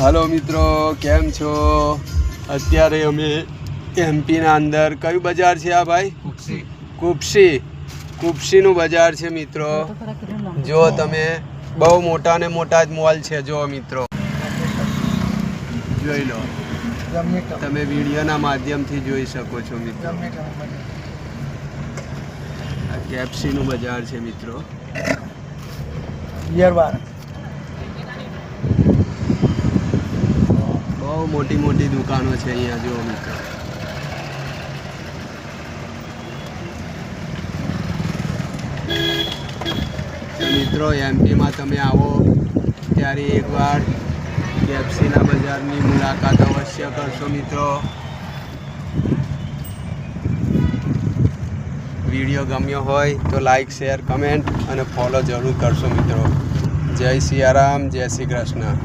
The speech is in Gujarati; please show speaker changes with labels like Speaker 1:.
Speaker 1: हेलो मित्रों, केम छो? અત્યારે અમે એમપીના અંદર કયું બજાર છે આ ભાઈ? કુપસીનું બજાર છે મિત્રો. જો તમે બહુ મોટા ને મોટા જ મોલ છે. જો મિત્રો જોઈ લો, તમે વિડીયોના માધ્યમથી જોઈ શકો છો મિત્રો. આ કેપસીનું બજાર છે મિત્રો. બહુ મોટી મોટી દુકાનો છે અહીંયા. જો મિત્રો મિત્રો એમપીમાં તમે આવો ત્યારે એકવાર કેપસીના બજારની મુલાકાત અવશ્ય કરશો મિત્રો. વિડીયો ગમ્યો હોય તો લાઈક, શેર, કમેન્ટ અને ફોલો જરૂર કરશો મિત્રો. જય સિયારામ, જય શ્રી કૃષ્ણ.